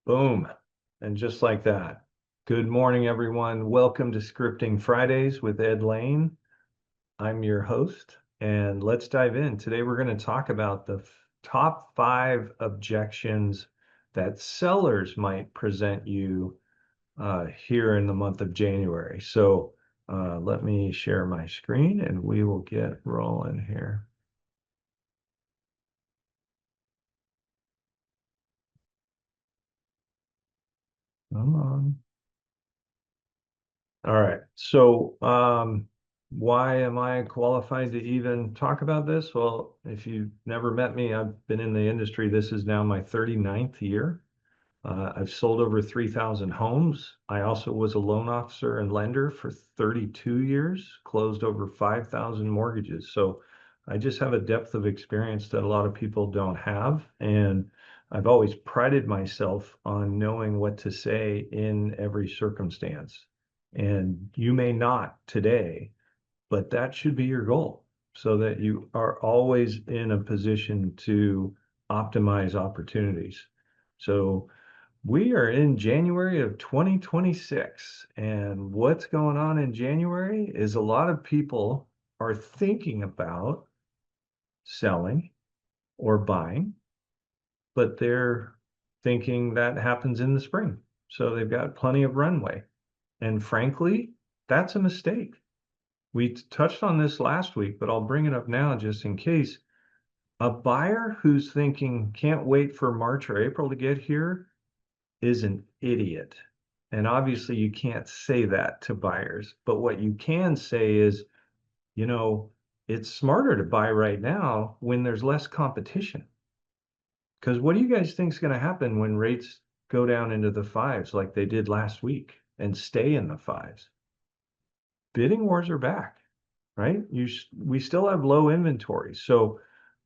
Boom. And just like that. Good morning, everyone. Welcome to Scripting Fridays with Ed Laine. I'm your host, and let's dive in. Today, we're going to talk about the top 5 objections that sellers might present you here in the month of January. So let me share my screen and we will get rolling here. Come on. All right. So, why am I qualified to even talk about this? Well, if you've never met me, I've been in the industry. This is now my 39th year. I've sold over 3,000 homes. I also was a loan officer and lender for 32 years, closed over 5,000 mortgages. So I just have a depth of experience that a lot of people don't have. And I've always prided myself on knowing what to say in every circumstance. And you may not today, but that should be your goal so that you are always in a position to optimize opportunities. So we are in January of 2026, and what's going on in January is a lot of people are thinking about selling or buying, but they're thinking that happens in the spring. So they've got plenty of runway. And frankly, that's a mistake. We touched on this last week, but I'll bring it up now just in case. A buyer who's thinking can't wait for March or April to get here is an idiot. And obviously, you can't say that to buyers. But what you can say is, you know, it's smarter to buy right now when there's less competition. Because what do you guys think is going to happen when rates go down into the fives like they did last week and stay in the fives? Bidding wars are back, right? We still have low inventory. So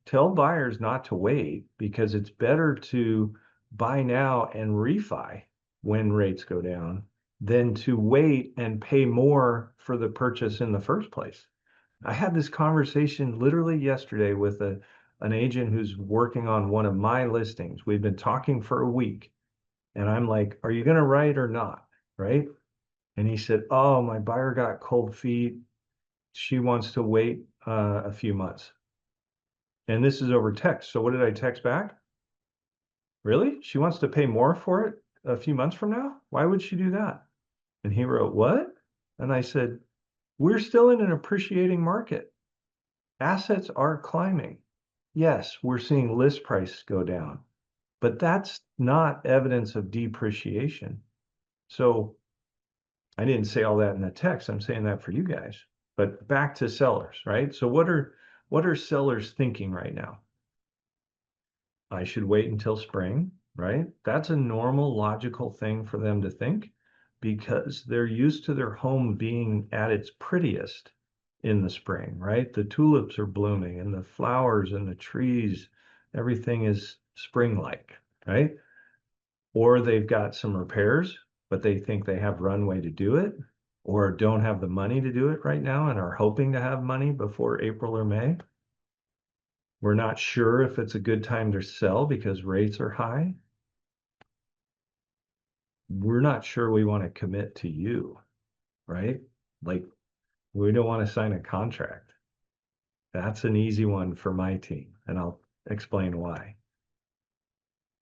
tell buyers not to wait because it's better to buy now and refi when rates go down than to wait and pay more for the purchase in the first place. I had this conversation literally yesterday with an agent who's working on one of my listings. We've been talking for a week, and I'm like, "Are you going to write or not?" Right? And he said, "Oh, my buyer got cold feet. She wants to wait a few months." And this is over text. So what did I text back? Really? She wants to pay more for it a few months from now? Why would she do that? And he wrote, "What?" And I said, "We're still in an appreciating market. Assets are climbing. Yes, we're seeing list price go down, but that's not evidence of depreciation." So I didn't say all that in the text. I'm saying that for you guys. But back to sellers, right? So what are sellers thinking right now? I should wait until spring, right? That's a normal, logical thing for them to think because they're used to their home being at its prettiest in the spring, right? The tulips are blooming and the flowers and the trees, everything is spring-like, right? Or they've got some repairs, but they think they have runway to do it, or don't have the money to do it right now and are hoping to have money before April or May. We're not sure if it's a good time to sell because rates are high. We're not sure we want to commit to you, right? Like, we don't want to sign a contract. That's an easy one for my team, and I'll explain why.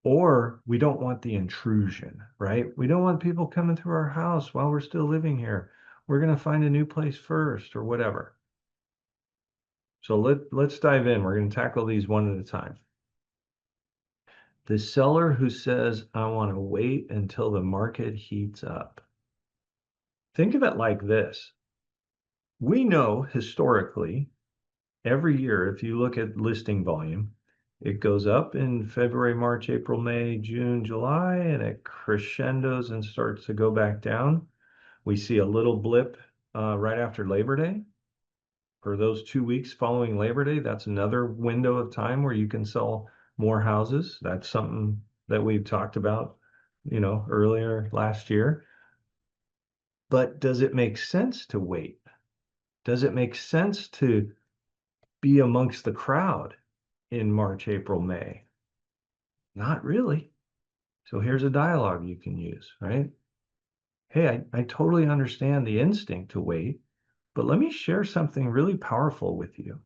Or we don't want the intrusion, right? We don't want people coming through our house while we're still living here. We're going to find a new place first or whatever. So let's dive in. We're going to tackle these one at a time. The seller who says, "I want to wait until the market heats up." Think of it like this. We know historically, every year, if you look at listing volume, it goes up in February, March, April, May, June, July, and it crescendos and starts to go back down. We see a little blip right after Labor Day. For those 2 weeks following Labor Day, that's another window of time where you can sell more houses. That's something that we've talked about, earlier last year. But does it make sense to wait? Does it make sense to be amongst the crowd in March, April, May? Not really. So here's a dialogue you can use, right? Hey, I totally understand the instinct to wait, but let me share something really powerful with you.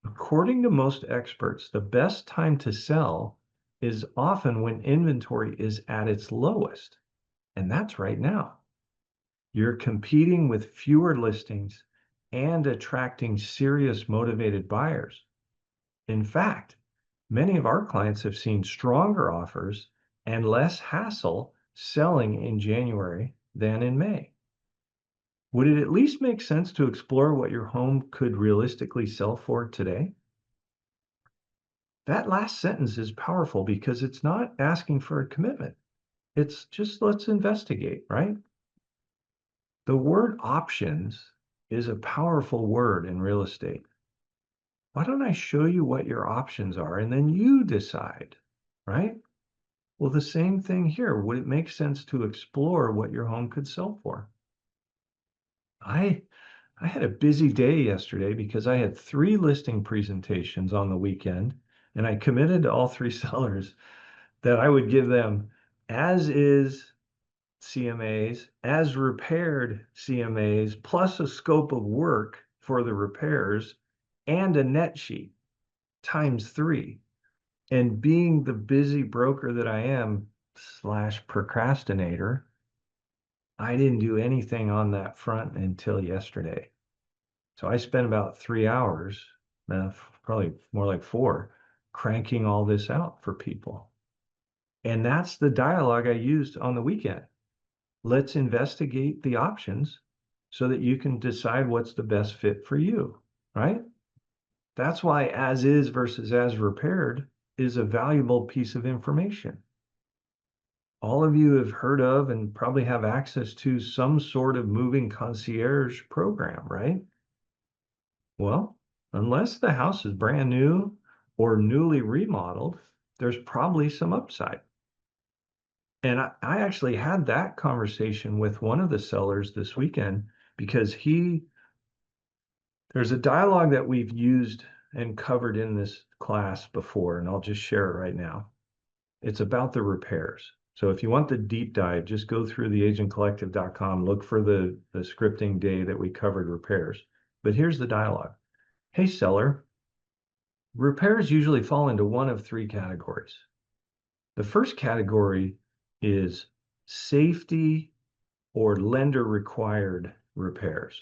According to most experts, the best time to sell is often when inventory is at its lowest, and that's right now. You're competing with fewer listings and attracting serious motivated buyers. In fact, many of our clients have seen stronger offers and less hassle selling in January than in May. Would it at least make sense to explore what your home could realistically sell for today? That last sentence is powerful because it's not asking for a commitment. It's just let's investigate, right? The word options is a powerful word in real estate. Why don't I show you what your options are and then you decide, right? Well, the same thing here. Would it make sense to explore what your home could sell for? I I had a busy day yesterday because I had three listing presentations on the weekend, and I committed to all three sellers that I would give them as is CMAs, as repaired CMAs, plus a scope of work for the repairs and a net sheet times three. And being the busy broker that I am slash procrastinator, I didn't do anything on that front until yesterday. So I spent about 3 hours, probably more like four, cranking all this out for people. And that's the dialogue I used on the weekend. Let's investigate the options so that you can decide what's the best fit for you, right? That's why as is versus as repaired is a valuable piece of information. All of you have heard of and probably have access to some sort of moving concierge program, right? Well, unless the house is brand new or newly remodeled, there's probably some upside. And I actually had that conversation with one of the sellers this weekend because there's a dialogue that we've used and covered in this class before, and I'll just share it right now. It's about the repairs. So if you want the deep dive, just go through theagentcollective.com, look for the scripting day that we covered repairs. But here's the dialogue. Hey, seller, repairs usually fall into one of three categories. The first category is safety or lender required repairs.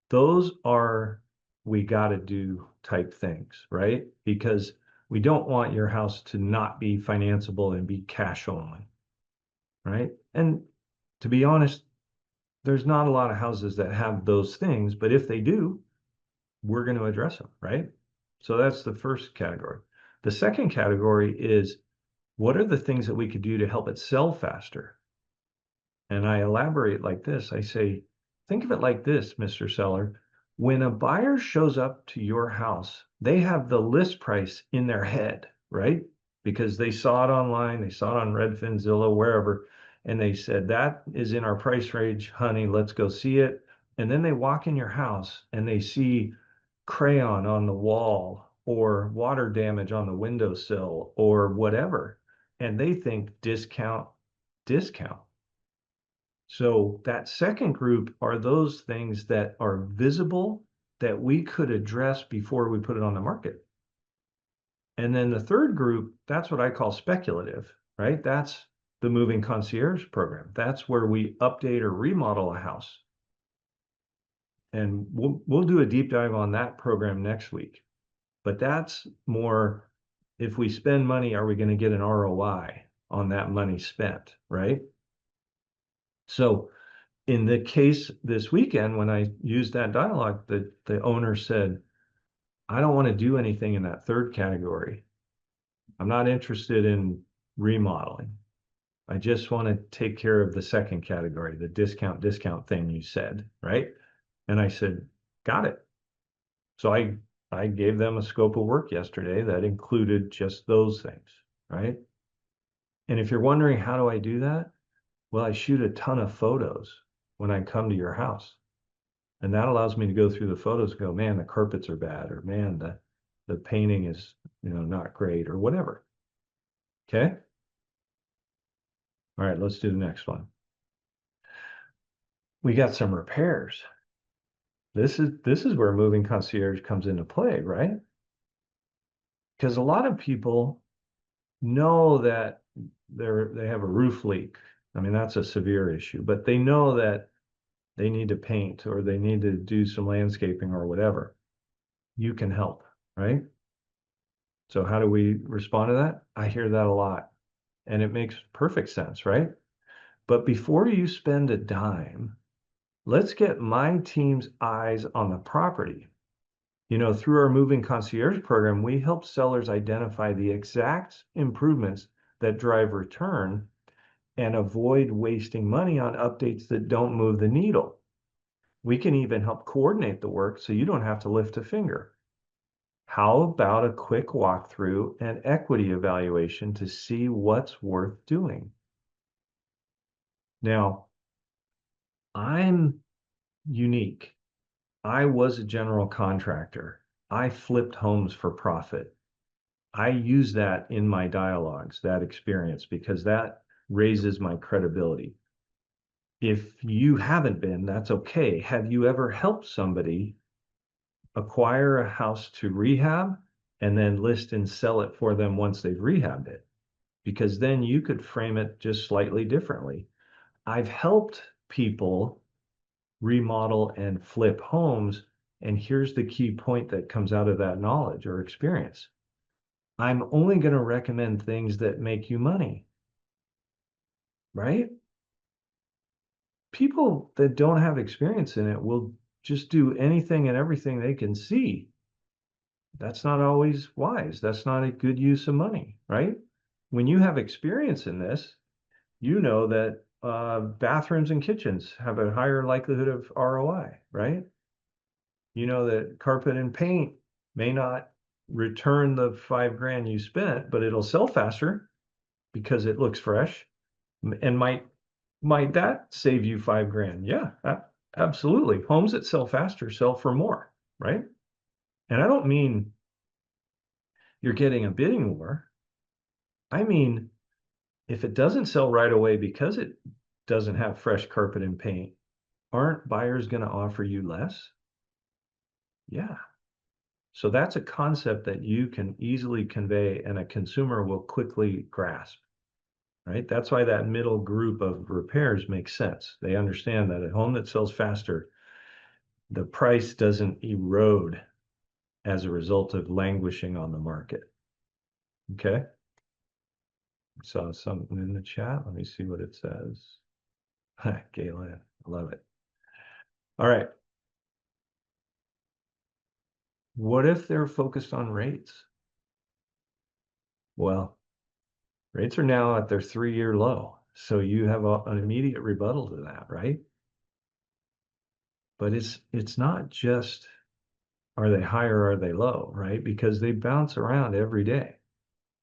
Those are we got to do type things, right? Because we don't want your house to not be financeable and be cash only, right? And to be honest, there's not a lot of houses that have those things, but if they do, we're going to address them, right? So that's the first category. The second category is what are the things that we could do to help it sell faster? And I elaborate like this. I say, think of it like this, Mr. Seller. When a buyer shows up to your house, they have the list price in their head, right? Because they saw it online, they saw it on Redfin, Zillow, wherever, and they said, that is in our price range, honey, let's go see it. And then they walk in your house and they see crayon on the wall or water damage on the windowsill or whatever. And they think discount, discount. So that second group are those things that are visible that we could address before we put it on the market. And then the third group, that's what I call speculative, right? That's the moving concierge program. That's where we update or remodel a house. And we'll do a deep dive on that program next week. But that's more if we spend money, are we going to get an ROI on that money spent, right? So in the case this weekend, when I used that dialogue, the owner said, I don't want to do anything in that third category. I'm not interested in remodeling. I just want to take care of the second category, the discount thing you said, right? And I said, got it. So I gave them a scope of work yesterday that included just those things, right? And if you're wondering, how do I do that? Well, I shoot a ton of photos when I come to your house. And that allows me to go through the photos and go, man, the carpets are bad, or man, the painting is, not great, or whatever. Okay. All right, let's do the next one. We got some repairs. This is where moving concierge comes into play, right? Because a lot of people know that they have a roof leak. I mean, that's a severe issue, but they know that they need to paint or they need to do some landscaping or whatever. You can help, right? So how do we respond to that? I hear that a lot, and it makes perfect sense, right? But before you spend a dime, let's get my team's eyes on the property. Through our moving concierge program, we help sellers identify the exact improvements that drive return and avoid wasting money on updates that don't move the needle. We can even help coordinate the work so you don't have to lift a finger. How about a quick walkthrough and equity evaluation to see what's worth doing? Now, I'm unique. I was a general contractor. I flipped homes for profit. I use that in my dialogues, that experience, because that raises my credibility. If you haven't been, that's okay. Have you ever helped somebody acquire a house to rehab and then list and sell it for them once they've rehabbed it? Because then you could frame it just slightly differently. I've helped people remodel and flip homes. And here's the key point that comes out of that knowledge or experience. I'm only going to recommend things that make you money, right? People that don't have experience in it will just do anything and everything they can see. That's not always wise. That's not a good use of money, right? When you have experience in this, you know that bathrooms and kitchens have a higher likelihood of ROI, right? You know that carpet and paint may not return the 5 grand you spent, but it'll sell faster because it looks fresh. And might that save you 5 grand? Yeah, absolutely. Homes that sell faster sell for more, right? And I don't mean you're getting a bidding war. I mean, if it doesn't sell right away because it doesn't have fresh carpet and paint, aren't buyers going to offer you less? Yeah. So that's a concept that you can easily convey and a consumer will quickly grasp, right? That's why that middle group of repairs makes sense. They understand that a home that sells faster, the price doesn't erode as a result of languishing on the market. Okay. Saw something in the chat. Let me see what it says. Galen, I love it. All right. What if they're focused on rates? Well, rates are now at their 3-year low. So you have an immediate rebuttal to that, right? But it's not just are they high or are they low, right? Because they bounce around every day.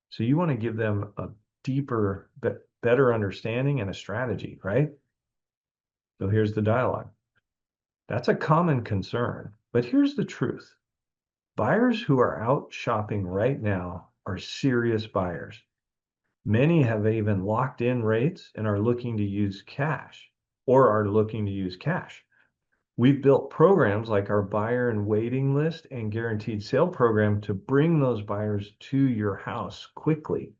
So you want to give them a deeper, better understanding and a strategy, right? So here's the dialogue. That's a common concern, but here's the truth. Buyers who are out shopping right now are serious buyers. Many have even locked in rates and are looking to use cash or are looking to use cash. We've built programs like our buyer and waiting list and guaranteed sale program to bring those buyers to your house quickly.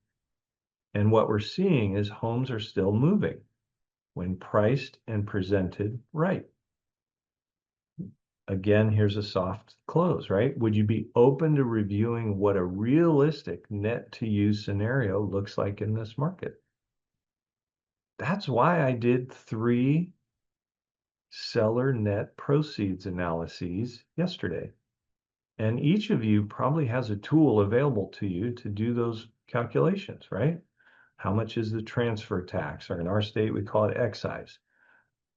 And what we're seeing is homes are still moving when priced and presented right. Again, here's a soft close, right? Would you be open to reviewing what a realistic net to use scenario looks like in this market? That's why I did 3 seller net proceeds analyses yesterday. And each of you probably has a tool available to you to do those calculations, right? How much is the transfer tax? Or in our state, we call it excise.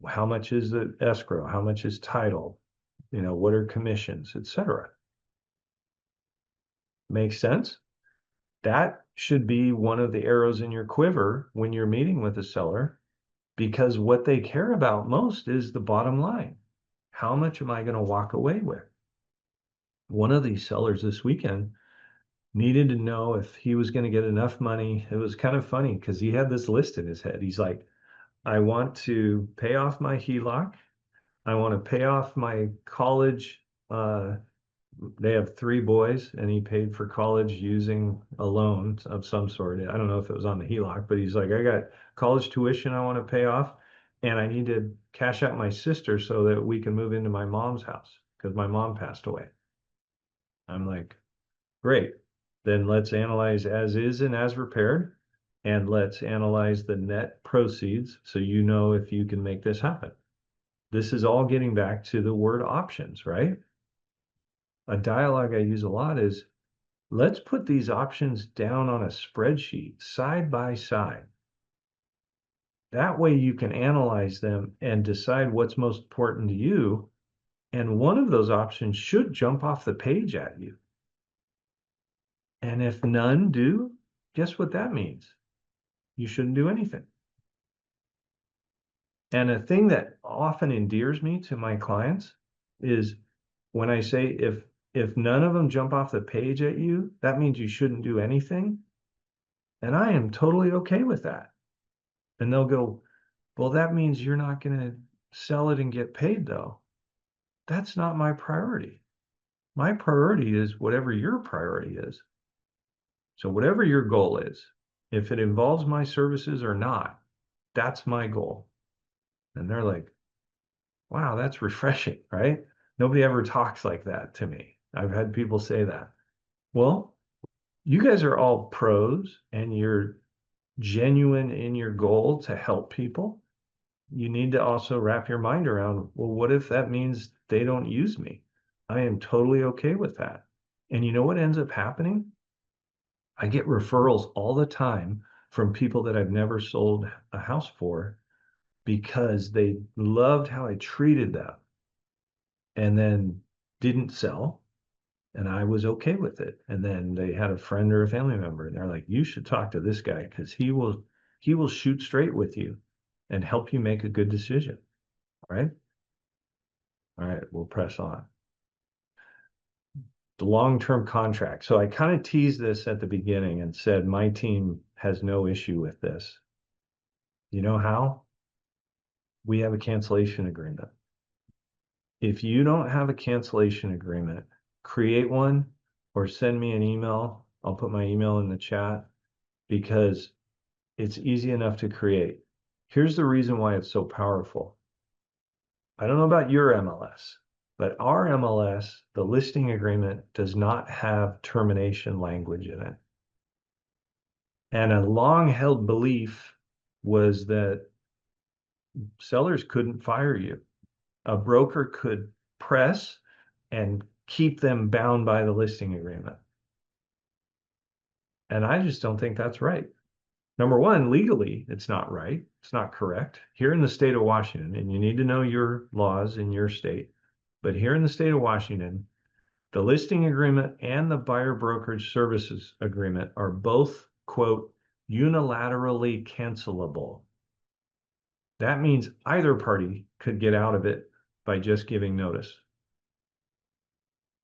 How much is the escrow? How much is title? What are commissions, etc. Makes sense? That should be one of the arrows in your quiver when you're meeting with a seller, because what they care about most is the bottom line. How much am I going to walk away with? One of these sellers this weekend needed to know if he was going to get enough money. It was kind of funny because he had this list in his head. He's like, I want to pay off my HELOC. I want to pay off my college. They have three boys, and he paid for college using a loan of some sort. I don't know if it was on the HELOC, but he's like, I got college tuition I want to pay off, and I need to cash out my sister so that we can move into my mom's house because my mom passed away. I'm like, great. Then let's analyze as is and as repaired, and let's analyze the net proceeds so you know if you can make this happen. This is all getting back to the word options, right? A dialogue I use a lot is let's put these options down on a spreadsheet side by side. That way you can analyze them and decide what's most important to you. And one of those options should jump off the page at you. And if none do, guess what that means? You shouldn't do anything. And a thing that often endears me to my clients is when I say if none of them jump off the page at you, that means you shouldn't do anything. And I am totally okay with that. And they'll go, well, that means you're not going to sell it and get paid, though. That's not my priority. My priority is whatever your priority is. So, whatever your goal is, if it involves my services or not, that's my goal. And they're like, wow, that's refreshing, right? Nobody ever talks like that to me. I've had people say that. Well, you guys are all pros and you're genuine in your goal to help people. You need to also wrap your mind around, well, what if that means they don't use me? I am totally okay with that. And you know what ends up happening? I get referrals all the time from people that I've never sold a house for because they loved how I treated them and then didn't sell. And I was okay with it. And then they had a friend or a family member, and they're like, you should talk to this guy because he will shoot straight with you and help you make a good decision. All right. All right, we'll press on. The long-term contract. So I kind of teased this at the beginning and said my team has no issue with this. You know how? We have a cancellation agreement. If you don't have a cancellation agreement, create one or send me an email. I'll put my email in the chat because it's easy enough to create. Here's the reason why it's so powerful. I don't know about your MLS, but our MLS, the listing agreement, does not have termination language in it. And a long-held belief was that sellers couldn't fire you. A broker could press and keep them bound by the listing agreement. And I just don't think that's right. Number one, legally, it's not right. It's not correct. Here in the state of Washington, and you need to know your laws in your state, but here in the state of Washington, the listing agreement and the buyer brokerage services agreement are both, quote, unilaterally cancelable. That means either party could get out of it by just giving notice.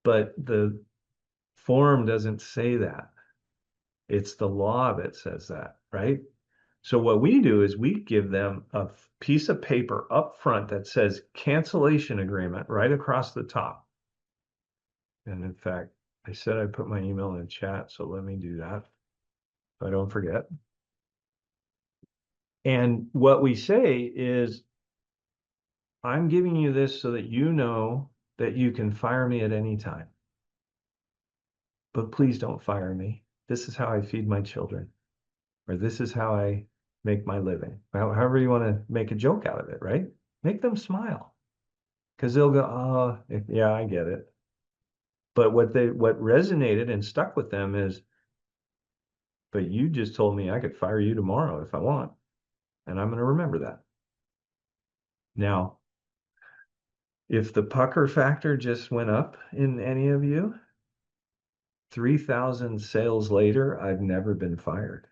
But the form doesn't say that. It's the law that says that, right? So what we do is we give them a piece of paper up front that says cancellation agreement right across the top. And in fact, I said I'd put my email in chat, so let me do that so I don't forget. And what we say is, I'm giving you this so that you know that you can fire me at any time. But please don't fire me. This is how I feed my children, or this is how I make my living. However you want to make a joke out of it, right? Make them smile because they'll go, oh, yeah, I get it. But what resonated and stuck with them is, but you just told me I could fire you tomorrow if I want, and I'm going to remember that. Now, if the pucker factor just went up in any of you, 3,000 sales later, I've never been fired.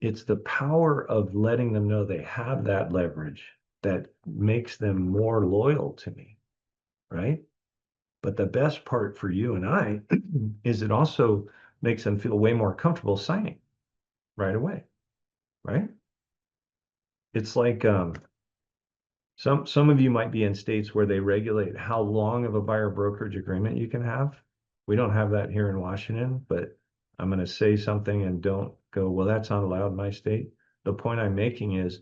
It's the power of letting them know they have that leverage that makes them more loyal to me, right? But the best part for you and I is it also makes them feel way more comfortable signing right away, right? It's like some of you might be in states where they regulate how long of a buyer brokerage agreement you can have. We don't have that here in Washington, but I'm going to say something and don't go, well, that's not allowed in my state. The point I'm making is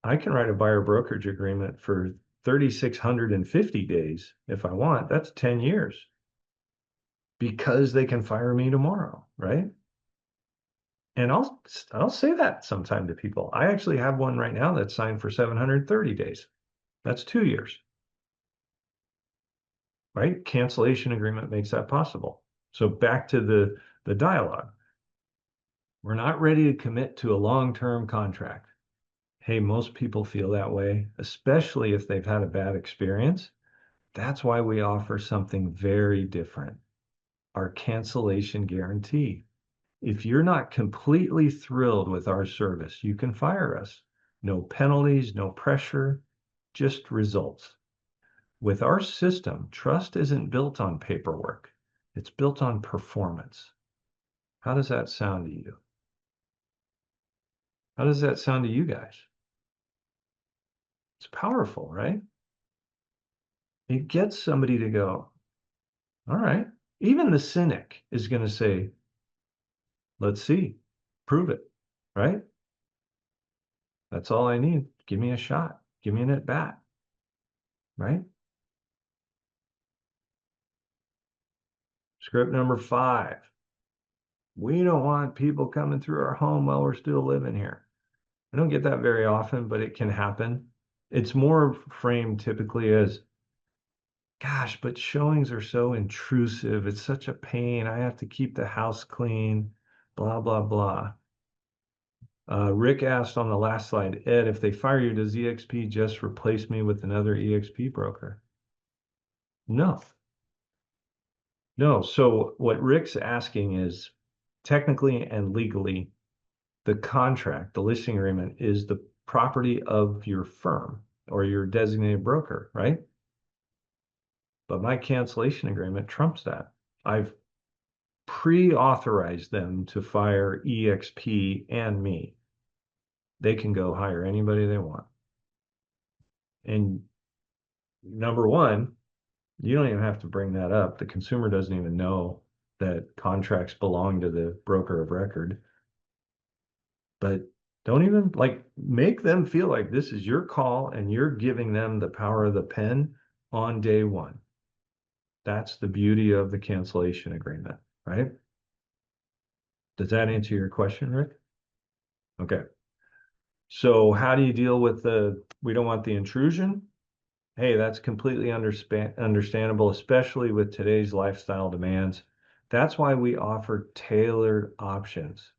I can write a buyer brokerage agreement for 3,650 days if I want. That's 10 years because they can fire me tomorrow, right? And I'll say that sometime to people. I actually have one right now that's signed for 730 days. That's 2 years, right? Cancellation agreement makes that possible. So back to the dialogue. We're not ready to commit to a long-term contract. Hey, most people feel that way, especially if they've had a bad experience. That's why we offer something very different, our cancellation guarantee. If you're not completely thrilled with our service, you can fire us. No penalties, no pressure, just results. With our system, trust isn't built on paperwork. It's built on performance. How does that sound to you? How does that sound to you guys? It's powerful, right? It gets somebody to go, all right. Even the cynic is going to say, let's see, prove it, right? That's all I need. Give me a shot. Give me an at bat, right? Script number 5. We don't want people coming through our home while we're still living here. I don't get that very often, but it can happen. It's more framed typically as, gosh, but showings are so intrusive. It's such a pain. I have to keep the house clean, blah, blah, blah. Rick asked on the last slide, Ed, if they fire you, does EXP just replace me with another EXP broker? No, no. So what Rick's asking is technically and legally, the contract, the listing agreement is the property of your firm or your designated broker, right? But my cancellation agreement trumps that. I've pre-authorized them to fire EXP and me. They can go hire anybody they want. And number one, you don't even have to bring that up. The consumer doesn't even know that contracts belong to the broker of record. But don't even like make them feel like this is your call and you're giving them the power of the pen on day one. That's the beauty of the cancellation agreement, right? Does that answer your question, Rick? Okay. So how do you deal with we don't want the intrusion? Hey, that's completely understandable, especially with today's lifestyle demands. That's why we offer tailored options.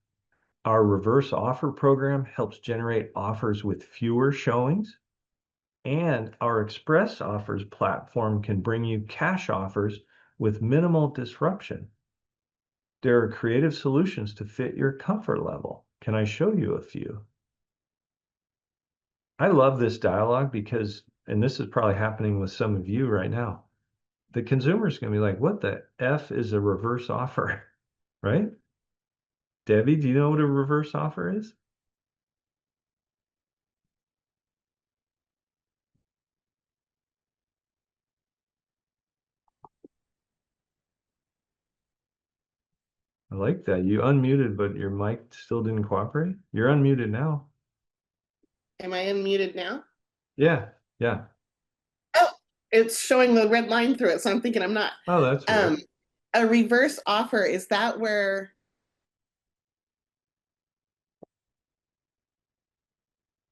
Our reverse offer program helps generate offers with fewer showings, and our express offers platform can bring you cash offers with minimal disruption. There are creative solutions to fit your comfort level. Can I show you a few? I love this dialogue because, and this is probably happening with some of you right now, the consumer's going to be like, what the F is a reverse offer, right? Debbie, do you know what a reverse offer is? I like that. You unmuted, but your mic still didn't cooperate. You're unmuted now. Am I unmuted now? Yeah, yeah. Oh, it's showing the red line through it, so I'm thinking I'm not. Oh, that's Um, weird. a reverse offer, is that where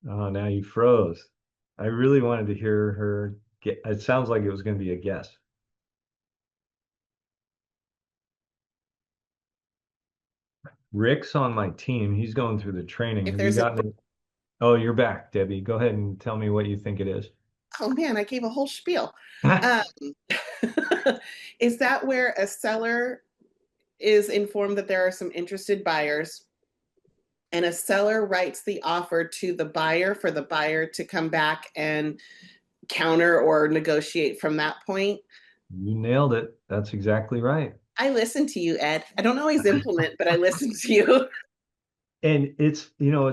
Oh, now you froze. I really wanted to hear her get, it sounds like it was going to be a guess. Rick's on my team. He's going through the training. if Have you there's a gotten it? Oh, you're back, Debbie. Go ahead and tell me what you think it is. oh man, I gave a whole spiel. Um, is that where a seller is informed that there are some interested buyers and a seller writes the offer to the buyer for the buyer to come back and counter or negotiate from that point? You nailed it. That's exactly right. I listen to you, Ed. I don't always implement, but I listen to you. And it's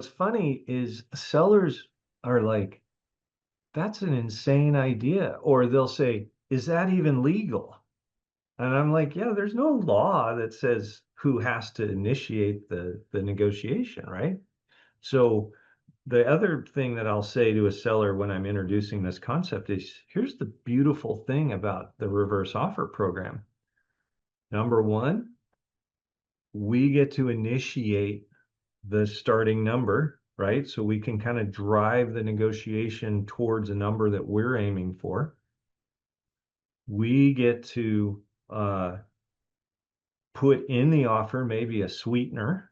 funny is sellers are like, that's an insane idea. Or they'll say, is that even legal? And I'm like, yeah, there's no law that says who has to initiate the negotiation, right? So the other thing that I'll say to a seller when I'm introducing this concept is here's the beautiful thing about the reverse offer program. Number one, we get to initiate the starting number, right? So we can kind of drive the negotiation towards a number that we're aiming for. We get to put in the offer maybe a sweetener,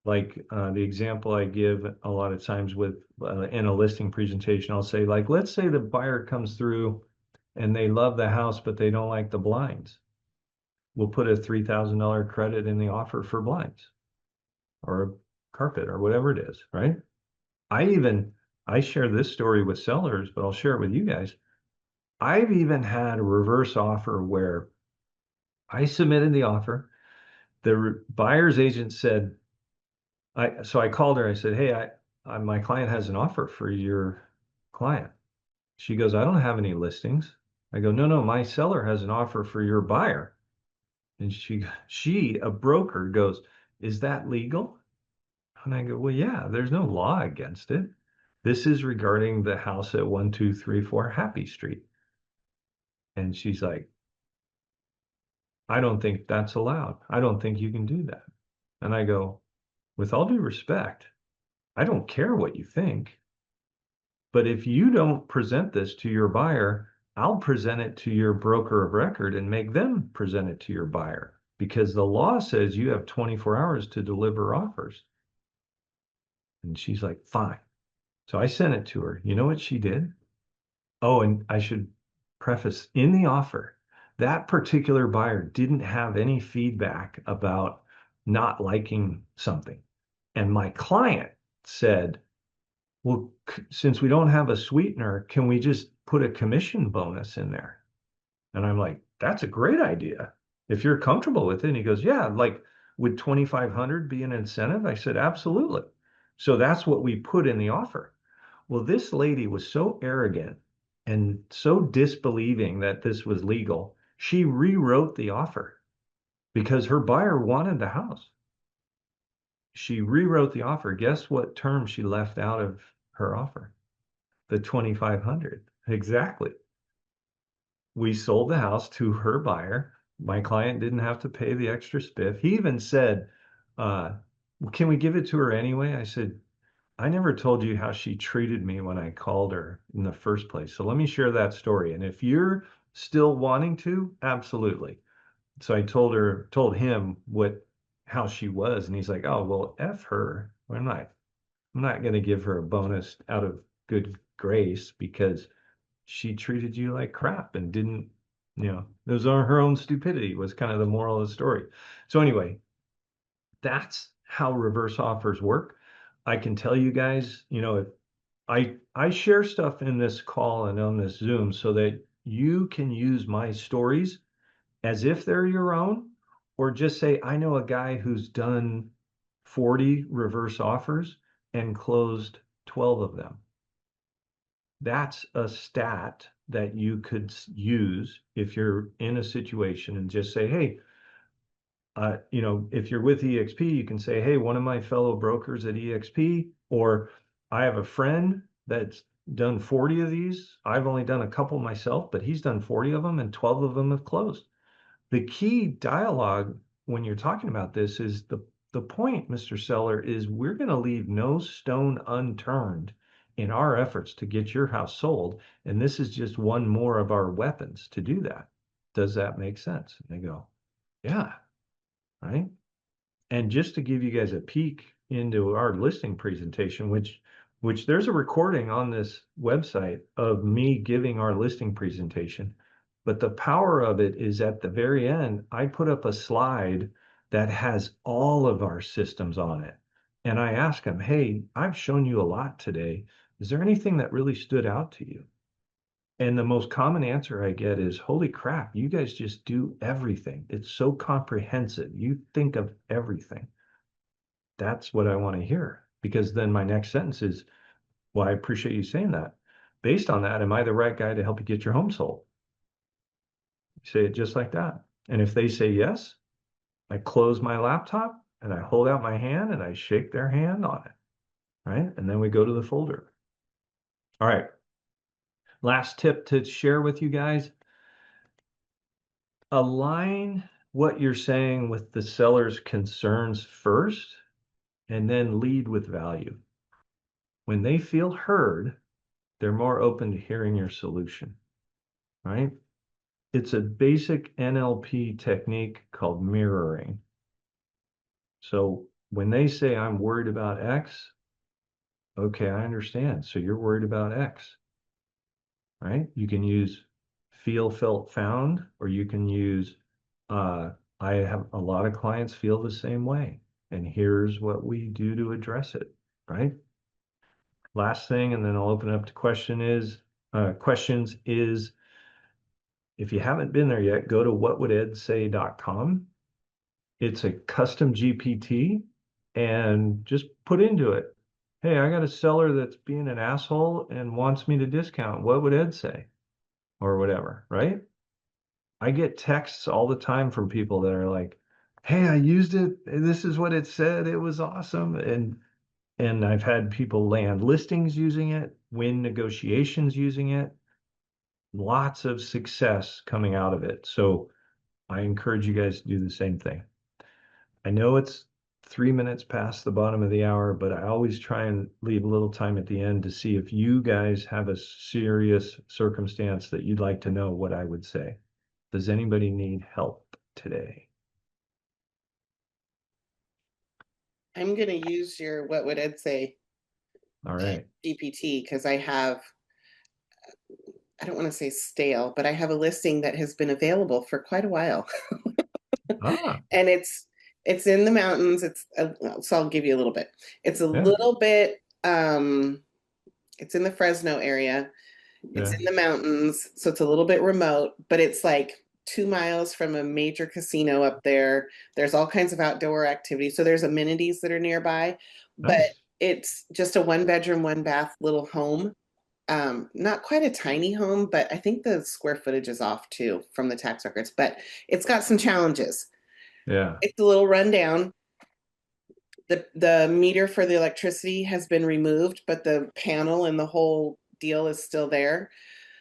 like the example I give a lot of times with in a listing presentation. I'll say, like, let's say the buyer comes through and they love the house, but they don't like the blinds. We'll put a $3,000 credit in the offer for blinds or a carpet or whatever it is, right? I even I share this story with sellers, but I'll share it with you guys. I've even had a reverse offer where I submitted the offer. The buyer's agent said, I called her. I said, hey, my client has an offer for your client. She goes, I don't have any listings. I go, no, no, my seller has an offer for your buyer. And a broker goes, is that legal? And I go, well, yeah, there's no law against it. This is regarding the house at 1234 Happy Street. And she's like, I don't think that's allowed. I don't think you can do that. And I go, with all due respect, I don't care what you think, but if you don't present this to your buyer, I'll present it to your broker of record and make them present it to your buyer because the law says you have 24 hours to deliver offers. And she's like, fine. So I sent it to her. You know what she did? Oh, and I should preface in the offer, that particular buyer didn't have any feedback about not liking something. And my client said, well, since we don't have a sweetener, can we just put a commission bonus in there? And I'm like, that's a great idea. If you're comfortable with it. And he goes, yeah, like would 2,500 be an incentive? I said, absolutely. So that's what we put in the offer. Well, this lady was so arrogant and so disbelieving that this was legal. She rewrote the offer because her buyer wanted the house. She rewrote the offer. Guess what term she left out of her offer? The 2,500. Exactly. We sold the house to her buyer. My client didn't have to pay the extra spiff. He even said, well, can we give it to her anyway? I said, I never told you how she treated me when I called her in the first place. So let me share that story. And if you're still wanting to, absolutely. So I told him how she was. And he's like, oh, well, F her. I'm not going to give her a bonus out of good grace because she treated you like crap and didn't, it was her own stupidity was kind of the moral of the story. So anyway, that's how reverse offers work. I can tell you guys, if I share stuff in this call and on this Zoom so that you can use my stories as if they're your own, or just say, I know a guy who's done 40 reverse offers and closed 12 of them. That's a stat that you could use if you're in a situation and just say, hey, if you're with EXP, you can say, hey, one of my fellow brokers at EXP, or I have a friend that's done 40 of these. I've only done a couple myself, but he's done 40 of them and 12 of them have closed. The key dialogue when you're talking about this is the point, Mr. Seller, is we're going to leave no stone unturned in our efforts to get your house sold. And this is just one more of our weapons to do that. Does that make sense? And they go, yeah, right. And just to give you guys a peek into our listing presentation, which there's a recording on this website of me giving our listing presentation. But the power of it is at the very end, I put up a slide that has all of our systems on it. And I ask them, hey, I've shown you a lot today. Is there anything that really stood out to you? And the most common answer I get is, holy crap, you guys just do everything. It's so comprehensive. You think of everything. That's what I want to hear. Because then my next sentence is, well, I appreciate you saying that. Based on that, am I the right guy to help you get your home sold? You say it just like that. And if they say yes, I close my laptop and I hold out my hand and I shake their hand on it. Right. And then we go to the folder. All right. Last tip to share with you guys, align what you're saying with the seller's concerns first and then lead with value. When they feel heard, they're more open to hearing your solution, right? It's a basic NLP technique called mirroring. So when they say, I'm worried about X, okay, I understand. So you're worried about X, right? You can use feel, felt, found, or you can use, uh, I have a lot of clients feel the same way, and here's what we do to address it, right? Last thing, and then I'll open up to questions is, if you haven't been there yet, go to whatwouldEdSay.com. It's a custom GPT and just put into it, hey, I got a seller that's being an asshole and wants me to discount. What would Ed say? Or whatever, right? I get texts all the time from people that are like, hey, I used it. This is what it said. It was awesome. And I've had people land listings using it, win negotiations using it, lots of success coming out of it. So I encourage you guys to do the same thing. I know it's 3 minutes past the bottom of the hour, but I always try and leave a little time at the end to see if you guys have a serious circumstance that you'd like to know what I would say. Does anybody need help today? I'm going to use your what would Ed say All right. GPT because I don't want to say stale, but I have a listing that has been available for quite a while. Ah, And it's in the mountains. So I'll give you a little bit. It's a yeah, little bit it's in the Fresno area. It's yeah, in the mountains, so it's a little bit remote, but it's like 2 miles from a major casino up there. There's all kinds of outdoor activities. So there's amenities that are nearby, but nice. it's just a one bedroom, one bath little home. Not quite a tiny home, but I think the square footage is off too from the tax records, but it's got some challenges. Yeah, It's a little rundown. The meter for the electricity has been removed, but the panel and the whole deal is still there.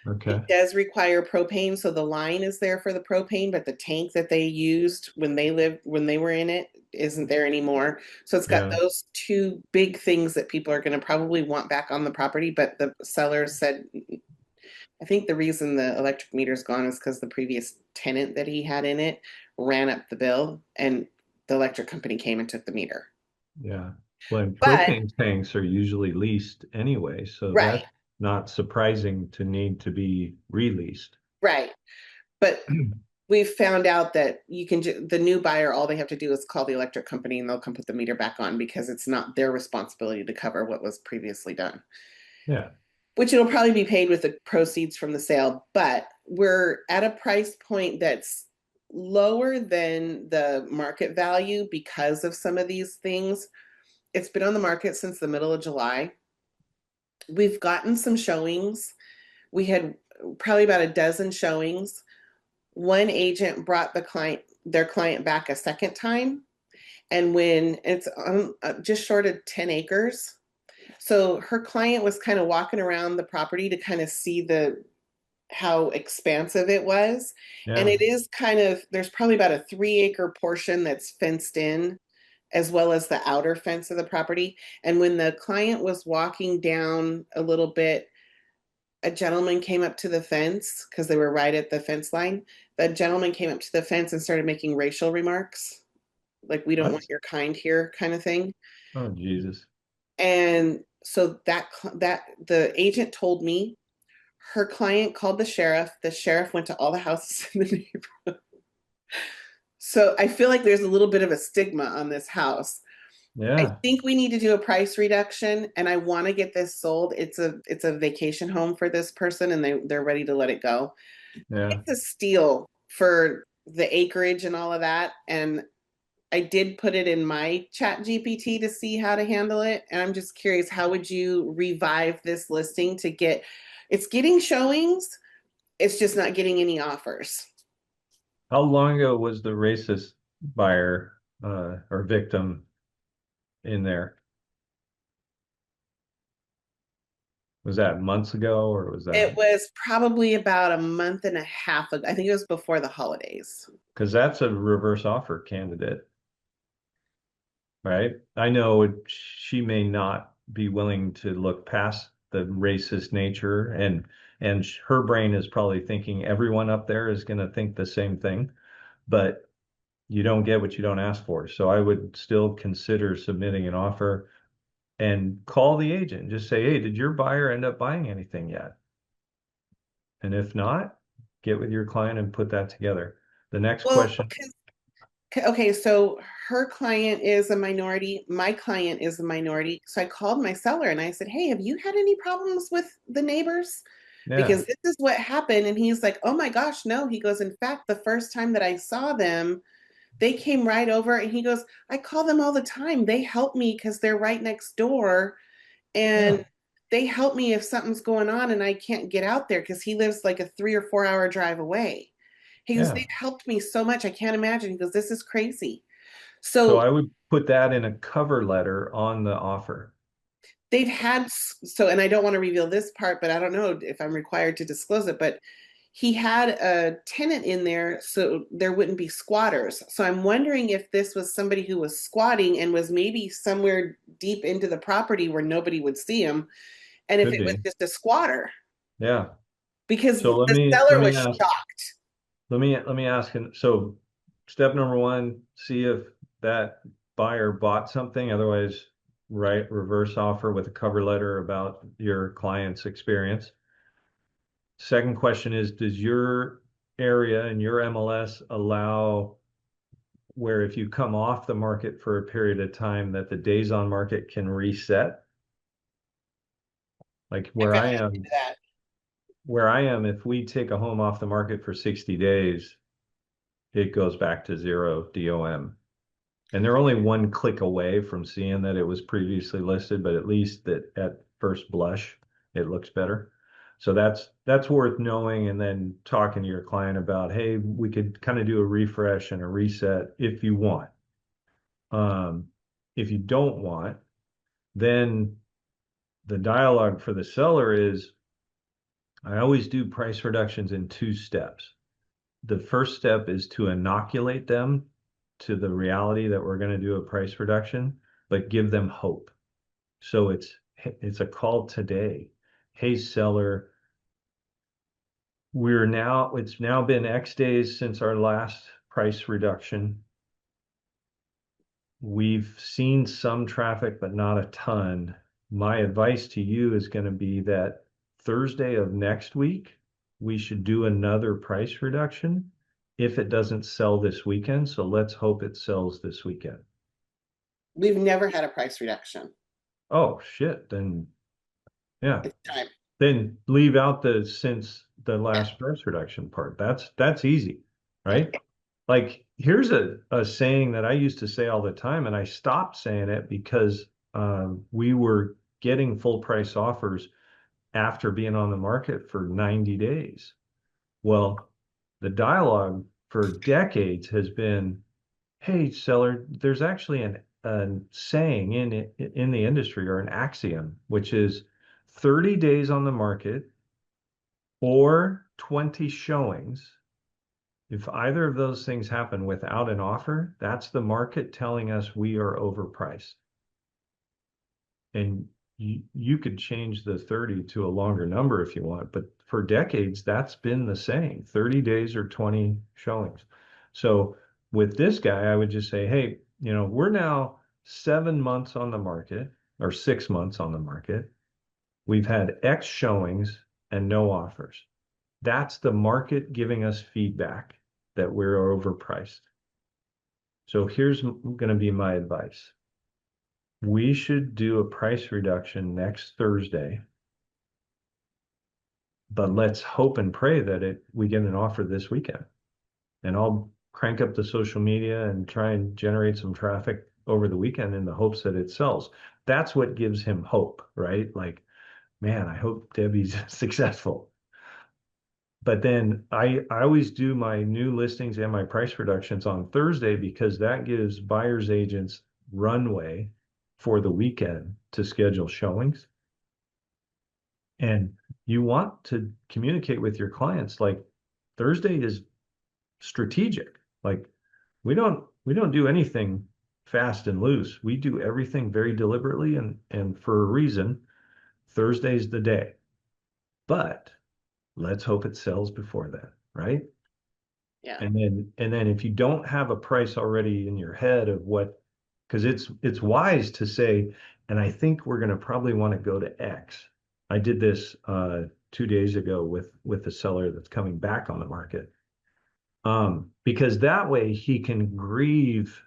It okay, does require propane, so the line is there for the propane, but the tank that they used when they were in it isn't there anymore. So it's got yeah, those two big things that people are going to probably want back on the property, but the seller said I think the reason the electric meter's gone is because the previous tenant that he had in it ran up the bill and the electric company came and took the meter. yeah. Well, and But propane tanks are usually leased anyway, so right, that's not surprising to need to be released. right. But we've found out that the new buyer, all they have to do is call the electric company and they'll come put the meter back on because it's not their responsibility to cover what was previously done, Yeah, which it'll probably be paid with the proceeds from the sale. But we're at a price point that's lower than the market value because of some of these things. It's been on the market since the middle of July. We've gotten some showings. We had probably about a dozen showings. One agent brought their client back a second time, and when it's just short of 10 acres, so her client was kind of walking around the property to kind of see the how expansive it was, and yeah. it is kind of there's probably about a 3 acre portion that's fenced in as well as the outer fence of the property. And when the client was walking down a little bit, a gentleman came up to the fence because they were right at the fence line. The gentleman came up to the fence and started making racial remarks, like "we don't want What? your kind here" kind of thing. Oh, Jesus. And so that the agent told me her client called the sheriff. The sheriff went to all the houses in the neighborhood. So I feel like there's a little bit of a stigma on this house. I Yeah. think we need to do a price reduction and I want to get this sold. It's a vacation home for this person and they're ready to let it go. Yeah. It's a steal for the acreage and all of that. And I did put it in my chat GPT to see how to handle it. And I'm just curious, how would you revive this listing to get it's getting showings, it's just not getting any offers. How long ago was the racist buyer or victim in there? Was that months ago or was that? It was probably about a month and a half ago. I think it was before the holidays. Because that's a reverse offer candidate, right? I know she may not be willing to look past the racist nature and her brain is probably thinking everyone up there is going to think the same thing, but you don't get what you don't ask for. So I would still consider submitting an offer and call the agent and just say, "Hey, did your buyer end up buying anything yet?" And if not, get with your client and put that together. The next Well, question, okay, so her client is a minority. My client is a minority. So I called my seller and I said, "Hey, have you had any problems with the neighbors? yeah, Because this is what happened." And he's like, "Oh my gosh, no." He goes, "In fact, the first time that I saw them, they came right over." And he goes, "I call them all the time. They help me because they're right next door. yeah, And they help me if something's going on and I can't get out there because he lives like a 3 or 4 hour drive away." He goes, yeah. "They've helped me so much. I can't imagine." He goes, "This is crazy." So So I would put that in a cover letter on the offer. they've had, so, and I don't want to reveal this part, but I don't know if I'm required to disclose it, but he had a tenant in there so there wouldn't be squatters. So I'm wondering if this was somebody who was squatting and was maybe somewhere deep into the property where nobody would see him. And if Could it was be. just a squatter, Yeah. because So the let seller me was ask shocked. let me ask him. So step number one, see if that buyer bought something. Otherwise, write reverse offer with a cover letter about your client's experience. Second question is, does your area and your MLS allow where if you come off the market for a period of time that the days on market can reset? Like I gotta look into that. where I am, if we take a home off the market for 60 days, it goes back to zero DOM. And they're only one click away from seeing that it was previously listed, but at least that at first blush, it looks better. So that's worth knowing and then talking to your client about, hey, we could kind of do a refresh and a reset if you want. Um, if you don't want, then the dialogue for the seller is I always do price reductions in two steps. The first step is to inoculate them to the reality that we're going to do a price reduction, but give them hope. So it's a call today. Hey, seller, it's now been X days since our last price reduction. We've seen some traffic, but not a ton. My advice to you is going to be that Thursday of next week, we should do another price reduction if it doesn't sell this weekend. So let's hope it sells this weekend. We've never had a price reduction. Oh, shit. Then, yeah. It's time. Then leave out the since the Yeah. last price reduction part. That's easy, Yeah. right? Like here's a saying that I used to say all the time, and I stopped saying it because we were getting full price offers after being on the market for 90 days. Well, the dialogue for decades has been, hey, seller, there's actually a saying in the industry or an axiom, which is 30 days on the market or 20 showings. If either of those things happen without an offer, that's the market telling us we are overpriced. And you could change the 30 to a longer number if you want, but for decades, that's been the same 30 days or 20 showings. So with this guy, I would just say, hey, we're now 7 months on the market or 6 months on the market. We've had X showings and no offers. That's the market giving us feedback that we're overpriced. So here's going to be my advice. We should do a price reduction next Thursday, but let's hope and pray that we get an offer this weekend. And I'll crank up the social media and try and generate some traffic over the weekend in the hopes that it sells. That's what gives him hope, right? Like, man, I hope Debbie's successful. But then I always do my new listings and my price reductions on Thursday because that gives buyers agents runway for the weekend to schedule showings. And you want to communicate with your clients like Thursday is strategic. Like we don't do anything fast and loose. We do everything very deliberately and for a reason. Thursday's the day. But let's hope it sells before that, right? Yeah. And then if you don't have a price already in your head of what, because it's wise to say, and I think we're going to probably want to go to X. I did this 2 days ago with the seller that's coming back on the market. Because that way he can grieve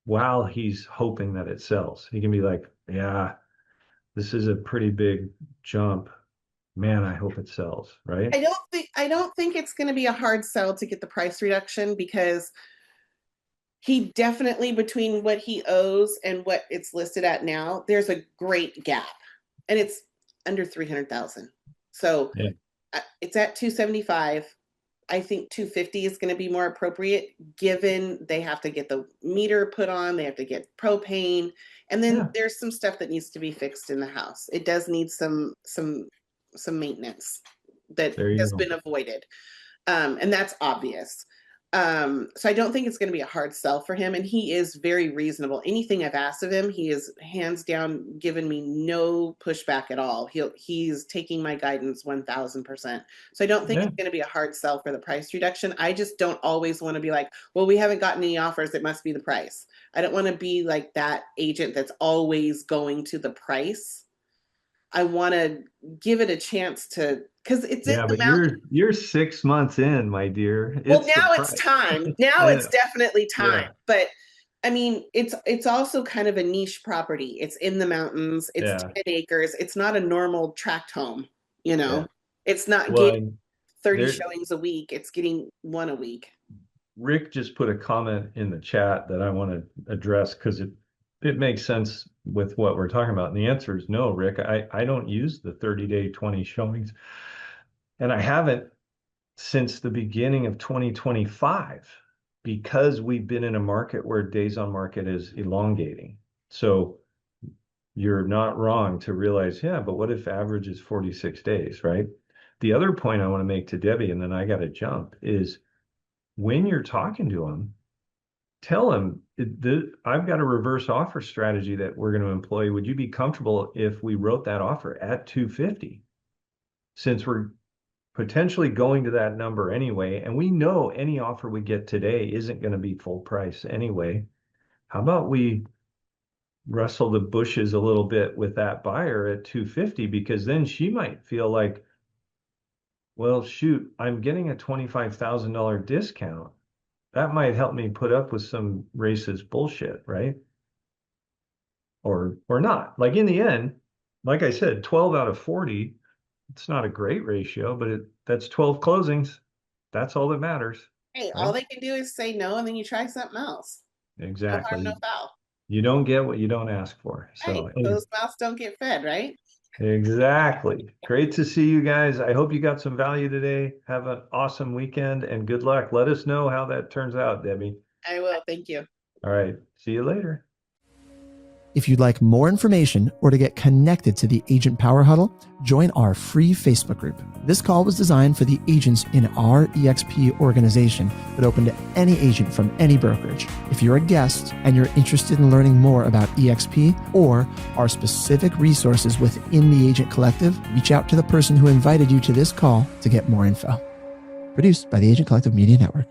while he's hoping that it sells. He can be like, yeah, this is a pretty big jump. Man, I hope it sells, right? I don't think it's going to be a hard sell to get the price reduction because he definitely, between what he owes and what it's listed at now, there's a great gap, and it's under 300,000. So Yeah. it's at 275. I think 250 is going to be more appropriate given they have to get the meter put on, they have to get propane, and then Yeah. there's some stuff that needs to be fixed in the house. It does need some maintenance that There you has go. been avoided. And that's obvious. So I don't think it's going to be a hard sell for him. And he is very reasonable. Anything I've asked of him, he is hands down given me no pushback at all. He's taking my guidance 1000%. So I don't think Yeah. it's going to be a hard sell for the price reduction. I just don't always want to be like, well, we haven't gotten any offers. It must be the price. I don't want to be like that agent that's always going to the price. I want to give it a chance to, because it's in Yeah, the but mountain. you're 6 months in, my dear. Well, It's the now it's price. time. Now Yeah. it's definitely time. Yeah. But I mean, it's also kind of a niche property. It's in the mountains. It's Yeah. 10 acres. It's not a normal tract home, you Yeah. know. It's not Well, getting and 30 there showings a week. It's getting one a week. Rick just put a comment in the chat that I want to address because it makes sense with what we're talking about. And the answer is no, Rick. I don't use the 30-day 20 showings. And I haven't since the beginning of 2025 because we've been in a market where days on market is elongating. So you're not wrong to realize, yeah, but what if average is 46 days, right? The other point I want to make to Debbie, and then I got to jump, is when you're talking to them, tell them I've got a reverse offer strategy that we're going to employ. Would you be comfortable if we wrote that offer at 250? Since we're potentially going to that number anyway, and we know any offer we get today isn't going to be full price anyway. How about we wrestle the bushes a little bit with that buyer at 250 because then she might feel like, well, shoot, I'm getting a $25,000 discount. That might help me put up with some racist bullshit, right? Or not. Like in the end, like I said, 12 out of 40, it's not a great ratio, but that's 12 closings. That's all that matters, Hey, all right? they can do is say no, and then you try something else. No harm, no Exactly. foul. You don't get what you don't ask for. Hey, So, closed mouths don't get fed, right? exactly. Great to see you guys. I hope you got some value today. Have an awesome weekend and good luck. Let us know how that turns out, Debbie. I will. Thank you. All right. See you later. If you'd like more information or to get connected to the Agent Power Huddle, join our free Facebook group. This call was designed for the agents in our EXP organization, but open to any agent from any brokerage. If you're a guest and you're interested in learning more about EXP or our specific resources within the Agent Collective, reach out to the person who invited you to this call to get more info. Produced by the Agent Collective Media Network.